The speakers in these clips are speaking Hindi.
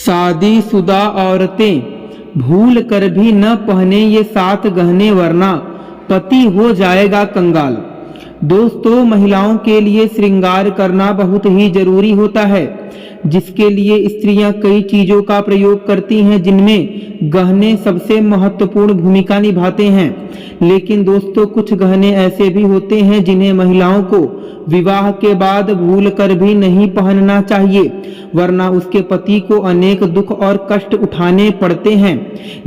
शादीशुदा औरतें भूल कर भी न पहने ये 7 गहने वरना पति हो जाएगा कंगाल। दोस्तों, महिलाओं के लिए श्रृंगार करना बहुत ही जरूरी होता है, जिसके लिए स्त्रियां कई चीजों का प्रयोग करती हैं, जिनमें गहने सबसे महत्वपूर्ण भूमिका निभाते हैं। लेकिन दोस्तों, कुछ गहने ऐसे भी होते हैं जिन्हें महिलाओं को विवाह के बाद भूल कर भी नहीं पहनना चाहिए, वरना उसके पति को अनेक दुख और कष्ट उठाने पड़ते हैं।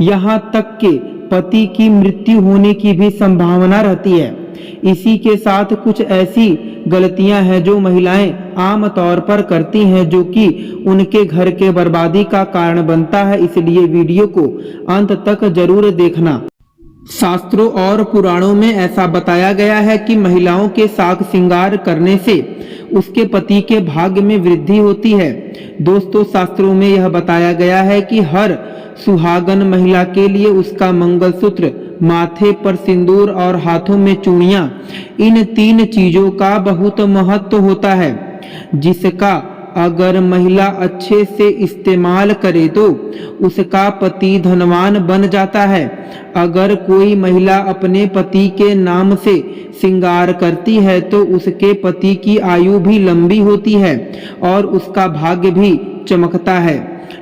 यहाँ तक कि पति की मृत्यु होने की भी संभावना रहती है। इसी के साथ कुछ ऐसी गलतियां हैं जो महिलाएं आम तौर पर करती हैं, जो कि उनके घर के बर्बादी का कारण बनता है। इसलिए वीडियो को अंत तक जरूर देखना। शास्त्रों और पुराणों में ऐसा बताया गया है कि महिलाओं के साक श्रृंगार करने से उसके पति के भाग्य में वृद्धि होती है। दोस्तों, शास्त्रों में यह बताया गया है कि हर सुहागन महिला के लिए उसका मंगलसूत्र, माथे पर सिंदूर और हाथों में चूड़ियां, इन 3 चीजों का बहुत महत्व होता है, जिसका अगर महिला अच्छे से इस्तेमाल करे तो उसका पति धनवान बन जाता है। अगर कोई महिला अपने पति के नाम से श्रृंगार करती है तो उसके पति की आयु भी लंबी होती है और उसका भाग्य भी चमकता है।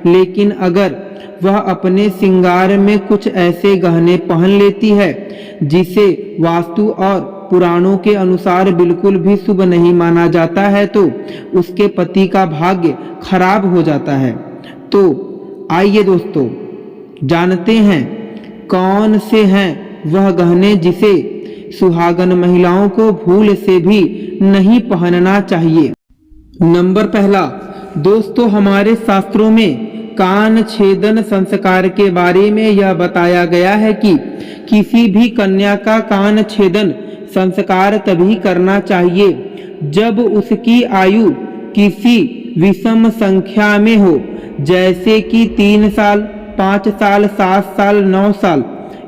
लेकिन अगर वह अपने श्रृंगार में कुछ ऐसे गहने पहन लेती है जिसे वास्तु और पुराणों के अनुसार बिल्कुल भी शुभ नहीं माना जाता है, तो उसके पति का भाग्य खराब हो जाता है। तो आइए दोस्तों, जानते हैं कौन से हैं वह गहने जिसे सुहागन महिलाओं को भूल से भी नहीं पहनना चाहिए। नंबर पहला, दोस्तों, हमारे शास्त्रों में कान छेदन संस्कार के बारे में यह बताया गया है कि किसी भी कन्या का कान छेदन संस्कार तभी करना चाहिए जब उसकी आयु किसी विषम संख्या में हो, जैसे कि 3 साल, 5 साल, 7 साल, 9 साल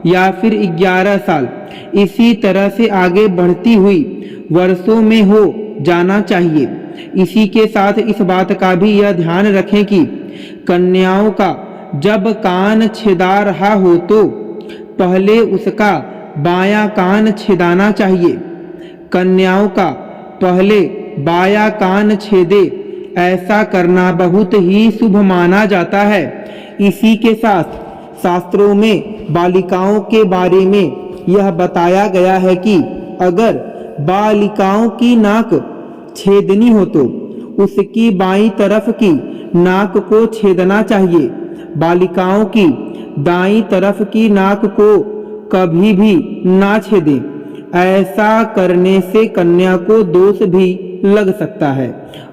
या फिर 11 साल। इसी तरह से आगे बढ़ती हुई वर्षों में हो जाना चाहिए। इसी के साथ इस बात का भी यह ध्यान रखें कि कन्याओं का जब कान छेदा रहा हो तो पहले उसका बायां कान छेदाना चाहिए। कन्याओं का पहले बायां कान छेदे, ऐसा करना बहुत ही शुभ माना जाता है। इसी के साथ शास्त्रों में बालिकाओं के बारे में यह बताया गया है कि अगर बालिकाओं की नाक छेदनी हो तो उसकी बाईं तरफ की नाक को छेदना चाहिए। बालिकाओं की दाईं तरफ की नाक को कभी भी ना छेदे। ऐसा करने से कन्या को दोष भी लग सकता है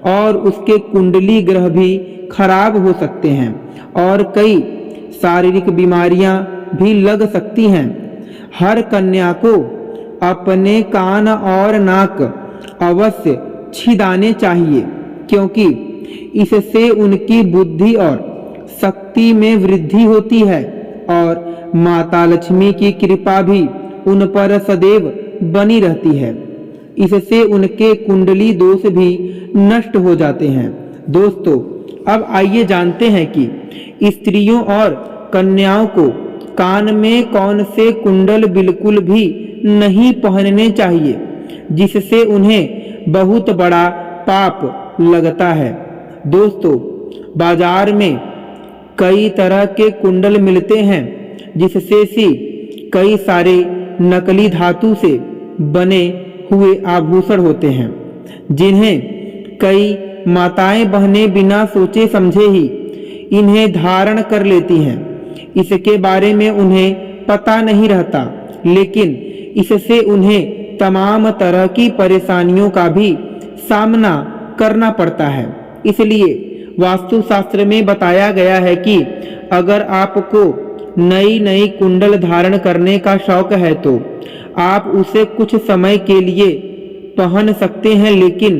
और उसके कुंडली ग्रह भी खराब हो सकते हैं और कई शारीरिक बीमारियां भी लग सकती हैं। हर कन्या को अपने कान और नाक अवश्य छिदाने चाहिए, क्योंकि इससे उनकी बुद्धि और शक्ति में वृद्धि होती है और माता लक्ष्मी की कृपा भी उन पर सदैव बनी रहती है। इससे उनके कुंडली दोष भी नष्ट हो जाते हैं। दोस्तों, अब आइए जानते हैं कि स्त्रियों और कन्याओं को कान में कौन से कुंडल बिल्कुल भी नहीं पहनने चाहिए, जिससे उन्हें बहुत बड़ा पाप लगता है। दोस्तों, बाजार में कई तरह के कुंडल मिलते हैं, जिससे कई सारे नकली धातु से बने हुए आभूषण होते हैं, जिन्हें कई माताएं बहनें बिना सोचे समझे ही इन्हें धारण कर लेती हैं। इसके बारे में उन्हें पता नहीं रहता, लेकिन इससे उन्हें तमाम तरह की परेशानियों का भी सामना करना पड़ता है। इसलिए वास्तुशास्त्र में बताया गया है कि अगर आपको नई नई कुंडल धारण करने का शौक है तो आप उसे कुछ समय के लिए पहन सकते हैं, लेकिन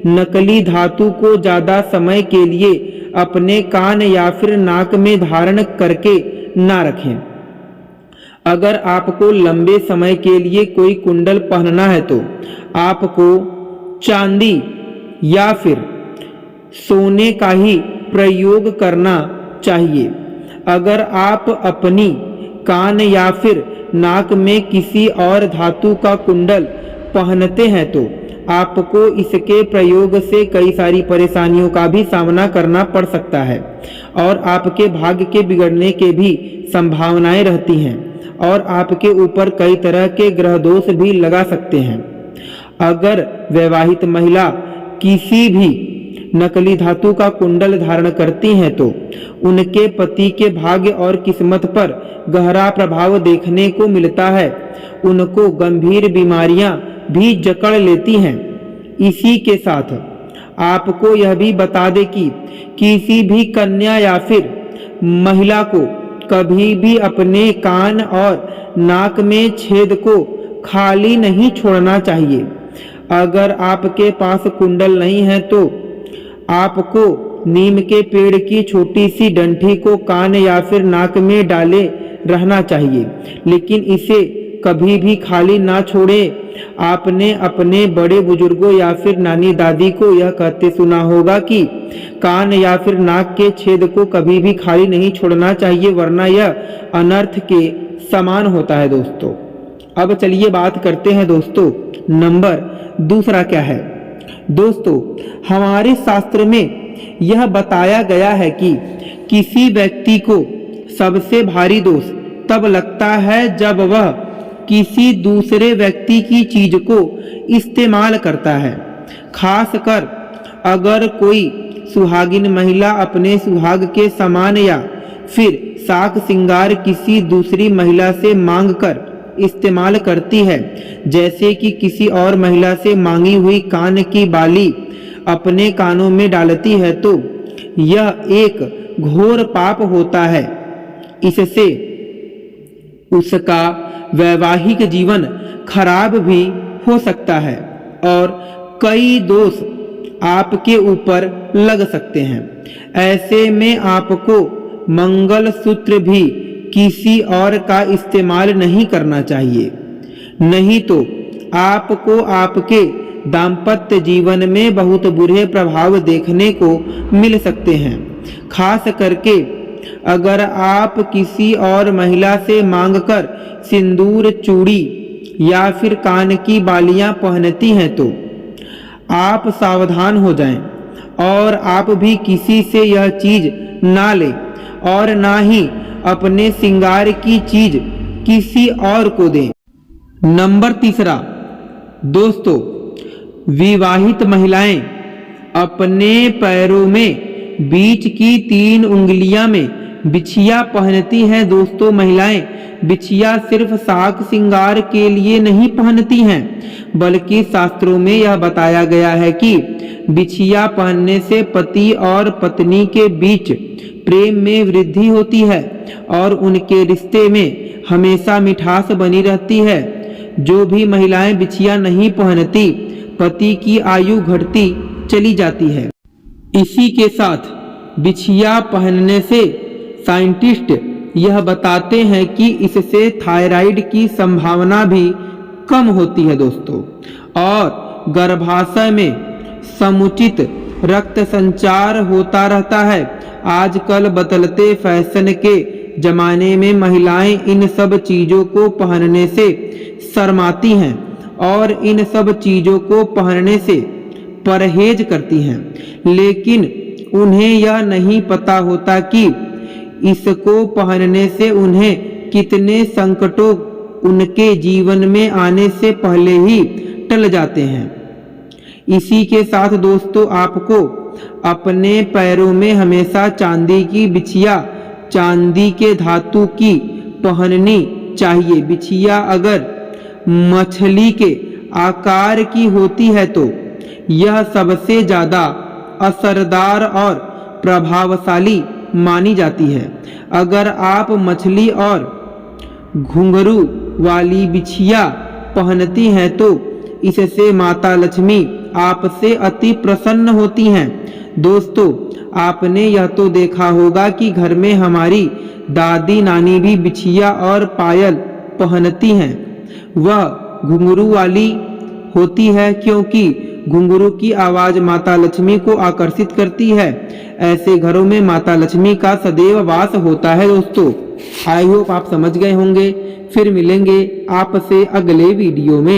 नकली धातु को ज्यादा समय के लिए अपने कान या फिर नाक में धारण करके ना रखें। अगर आपको लंबे समय के लिए कोई कुंडल पहनना है तो आपको चांदी या फिर सोने का ही प्रयोग करना चाहिए। अगर आप अपनी कान या फिर नाक में किसी और धातु का कुंडल पहनते हैं तो आपको इसके प्रयोग से कई सारी परेशानियों का भी सामना करना पड़ सकता है और आपके भाग्य के बिगड़ने के भी संभावनाएं रहती हैं और आपके ऊपर कई तरह के ग्रह दोष भी लगा सकते हैं। अगर वैवाहित महिला किसी भी नकली धातु का कुंडल धारण करती हैं तो उनके पति के भाग्य और किस्मत पर गहरा प्रभाव देखने को मिलता है। उनको गंभीर बीमारियां भी जकड़ लेती हैं। इसी के साथ आपको यह भी बता दें कि किसी भी कन्या या फिर महिला को कभी भी अपने कान और नाक में छेद को खाली नहीं छोड़ना चाहिए। अगर आपके पास कुंडल नहीं है तो आपको नीम के पेड़ की छोटी सी डंठी को कान या फिर नाक में डाले रहना चाहिए, लेकिन इसे कभी भी खाली ना छोड़ें। आपने अपने बड़े बुजुर्गों या फिर नानी दादी को यह कहते सुना होगा कि कान या फिर नाक के छेद को कभी भी खाली नहीं छोड़ना चाहिए, वरना यह अनर्थ के समान होता है दोस्तों। अब चलिए बात करते हैं दोस्तों, नंबर दूसरा क्या है। दोस्तों, हमारे शास्त्र में यह बताया गया है कि किसी व्यक्ति को सबसे भारी दोष तब लगता है जब वह किसी दूसरे व्यक्ति की चीज को इस्तेमाल करता है। खासकर अगर कोई सुहागिन महिला अपने सुहाग के सामान या फिर साक सिंगार किसी दूसरी महिला से मांगकर इस्तेमाल करती है, जैसे कि किसी और महिला से मांगी हुई कान की बाली अपने कानों में डालती है, तो यह एक घोर पाप होता है। इससे उसका वैवाहिक जीवन खराब भी हो सकता है और कई दोष आपके ऊपर लग सकते हैं। ऐसे में आपको मंगलसूत्र भी किसी और का इस्तेमाल नहीं करना चाहिए, नहीं तो आपको आपके दाम्पत्य जीवन में बहुत बुरे प्रभाव देखने को मिल सकते हैं। खास करके अगर आप किसी और महिला से मांगकर सिंदूर, चूड़ी या फिर कान की बालियां पहनती हैं तो आप सावधान हो जाएं और आप भी किसी से यह चीज ना लें और ना ही अपने श्रृंगार की चीज किसी और को दें। नंबर तीसरा दोस्तों, विवाहित महिलाएं अपने पैरों में बीच की 3 उंगलियां में बिछिया पहनती हैं। दोस्तों, महिलाएं बिछिया सिर्फ साक श्रृंगार के लिए नहीं पहनती हैं, बल्कि शास्त्रों में यह बताया गया है कि बिछिया पहनने से पति और पत्नी के बीच प्रेम में वृद्धि होती है और उनके रिश्ते में हमेशा मिठास बनी रहती है। जो भी महिलाएं बिछिया नहीं पहनती, पति की आयु घटती चली जाती है। इसी के साथ बिछिया पहनने से साइंटिस्ट यह बताते हैं कि इससे थायराइड की संभावना भी कम होती है दोस्तों, और गर्भाशय में समुचित रक्त संचार होता रहता है। आजकल बदलते फैशन के जमाने में महिलाएं इन सब चीजों को पहनने से शर्माती हैं और इन सब चीजों को पहनने से परहेज करती हैं, लेकिन उन्हें यह नहीं पता होता कि इसको पहनने से उन्हें कितने संकटों उनके जीवन में आने से पहले ही टल जाते हैं। इसी के साथ दोस्तों, आपको अपने पैरों में हमेशा चांदी की बिछिया, चांदी के धातु की पहननी चाहिए। बिछिया अगर मछली के आकार की होती है तो यह सबसे ज्यादा असरदार और प्रभावशाली मानी जाती है। अगर आप मछली और घुंघरू वाली बिछिया पहनती हैं तो इससे माता लक्ष्मी आपसे अति प्रसन्न होती हैं। दोस्तों, आपने यह तो देखा होगा कि घर में हमारी दादी नानी भी बिछिया और पायल पहनती हैं। वह घुंघरू वाली होती है क्योंकि घुंघरू की आवाज माता लक्ष्मी को आकर्षित करती है। ऐसे घरों में माता लक्ष्मी का सदैव वास होता है। दोस्तों आई होप आप समझ गए होंगे। फिर मिलेंगे आपसे अगले वीडियो में।